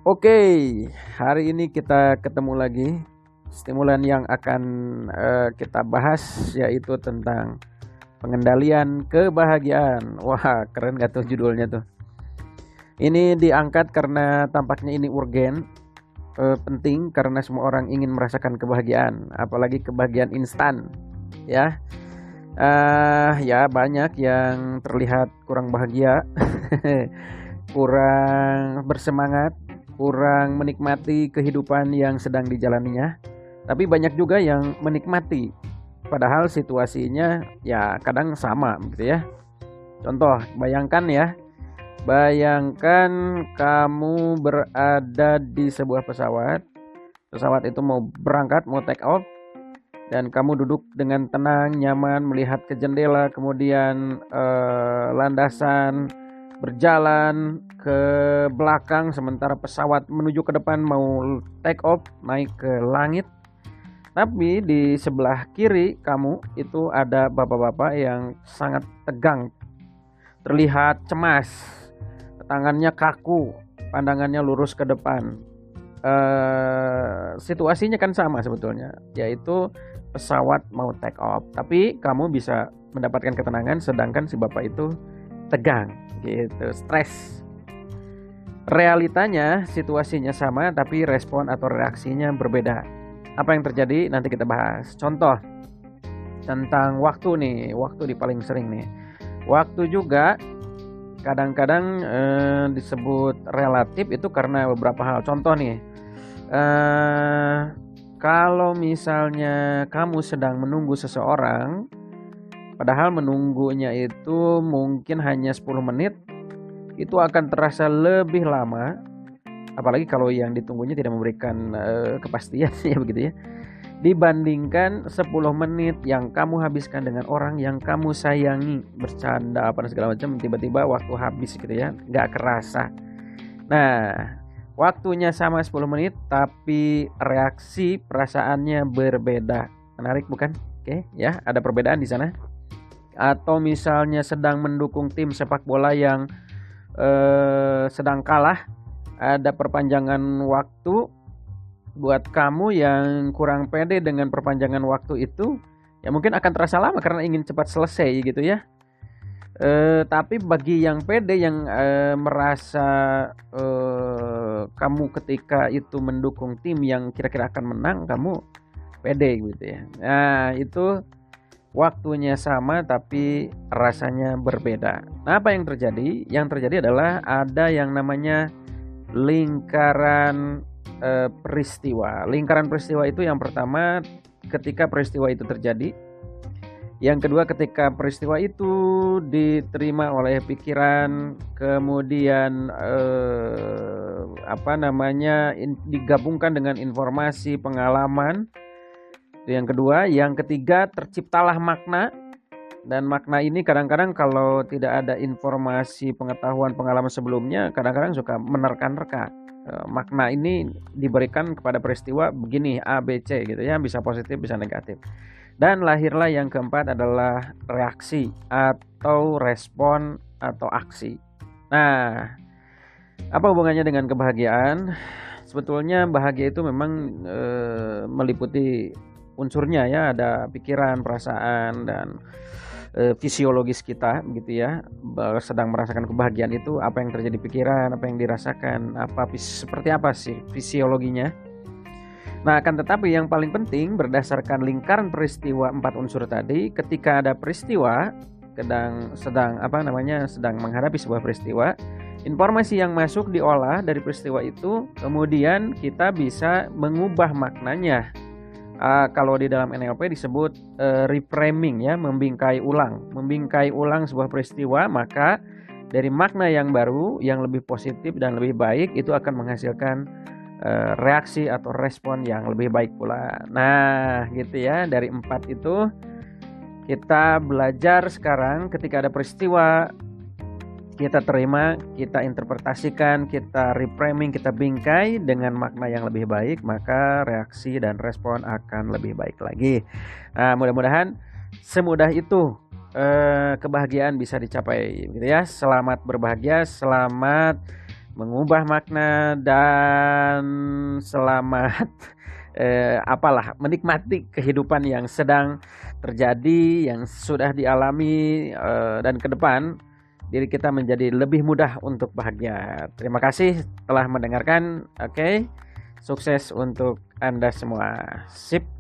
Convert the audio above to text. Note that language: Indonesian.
Oke, hari ini kita ketemu lagi. Stimulan yang akan kita bahas yaitu tentang pengendalian kebahagiaan. Wah, keren gak tuh judulnya tuh? Ini diangkat karena tampaknya ini urgen, penting karena semua orang ingin merasakan kebahagiaan, apalagi kebahagiaan instan, ya. Ya banyak yang terlihat kurang bahagia, kurang bersemangat, kurang menikmati kehidupan yang sedang dijalaninya. Tapi banyak juga yang menikmati, padahal situasinya ya kadang sama gitu ya. Contoh, bayangkan kamu berada di sebuah pesawat. Pesawat itu mau berangkat, mau take off, dan kamu duduk dengan tenang, nyaman, melihat ke jendela, kemudian landasan berjalan ke belakang sementara pesawat menuju ke depan mau take off, naik ke langit. Tapi di sebelah kiri kamu itu ada bapak-bapak yang sangat tegang, terlihat cemas, tangannya kaku, pandangannya lurus ke depan. Situasinya kan sama sebetulnya, yaitu pesawat mau take off, tapi kamu bisa mendapatkan ketenangan sedangkan si bapak itu tegang gitu, stres. Realitanya situasinya sama tapi respon atau reaksinya berbeda. Apa yang terjadi nanti kita bahas. Contoh tentang waktu nih, waktu di paling sering nih. Waktu juga kadang-kadang disebut relatif itu karena beberapa hal. Contoh nih, kalau misalnya kamu sedang menunggu seseorang, padahal menunggunya itu mungkin hanya 10 menit, itu akan terasa lebih lama, apalagi kalau yang ditunggunya tidak memberikan kepastian ya begitu ya, dibandingkan 10 menit yang kamu habiskan dengan orang yang kamu sayangi, bercanda apa dan segala macam, tiba-tiba waktu habis gitu ya, nggak kerasa. Nah, waktunya sama 10 menit tapi reaksi perasaannya berbeda. Menarik bukan? Oke, ya, ada perbedaan di sana. Atau misalnya sedang mendukung tim sepak bola yang sedang kalah, ada perpanjangan waktu. Buat kamu yang kurang pede dengan perpanjangan waktu itu, ya mungkin akan terasa lama karena ingin cepat selesai gitu ya. Tapi bagi yang pede, yang merasa kamu ketika itu mendukung tim yang kira-kira akan menang, kamu pede gitu ya. Nah, itu waktunya sama tapi rasanya berbeda. Nah, apa yang terjadi? Yang terjadi adalah ada yang namanya lingkaran peristiwa. Lingkaran peristiwa itu yang pertama ketika peristiwa itu terjadi. Yang kedua ketika peristiwa itu diterima oleh pikiran, kemudian digabungkan dengan informasi, pengalaman. Itu yang kedua. Yang ketiga terciptalah makna, dan makna ini kadang-kadang kalau tidak ada informasi, pengetahuan, pengalaman sebelumnya, kadang-kadang suka menerka-nerka. Makna ini diberikan kepada peristiwa begini A, B, C gitu ya, bisa positif, bisa negatif. Dan lahirlah yang keempat adalah reaksi atau respon atau aksi. Nah, apa hubungannya dengan kebahagiaan? Sebetulnya bahagia itu memang meliputi unsurnya ya, ada pikiran, perasaan, dan fisiologis kita gitu ya. Sedang merasakan kebahagiaan itu apa yang terjadi pikiran, apa yang dirasakan, seperti apa sih fisiologinya. Nah, akan tetapi yang paling penting berdasarkan lingkaran peristiwa 4 unsur tadi, ketika ada peristiwa sedang menghadapi sebuah peristiwa, informasi yang masuk diolah dari peristiwa itu, kemudian kita bisa mengubah maknanya. Kalau di dalam NLP disebut reframing ya, membingkai ulang sebuah peristiwa, maka dari makna yang baru, yang lebih positif dan lebih baik, itu akan menghasilkan reaksi atau respon yang lebih baik pula. Nah, gitu ya. Dari 4 itu kita belajar sekarang ketika ada peristiwa, kita terima, kita interpretasikan, kita reframing, kita bingkai dengan makna yang lebih baik, maka reaksi dan respon akan lebih baik lagi. Nah, mudah-mudahan semudah itu kebahagiaan bisa dicapai gitu ya. Selamat berbahagia, selamat mengubah makna, dan selamat menikmati kehidupan yang sedang terjadi, yang sudah dialami, dan ke depan diri kita menjadi lebih mudah untuk bahagia. Terima kasih telah mendengarkan. Oke. Sukses untuk Anda semua. Sip.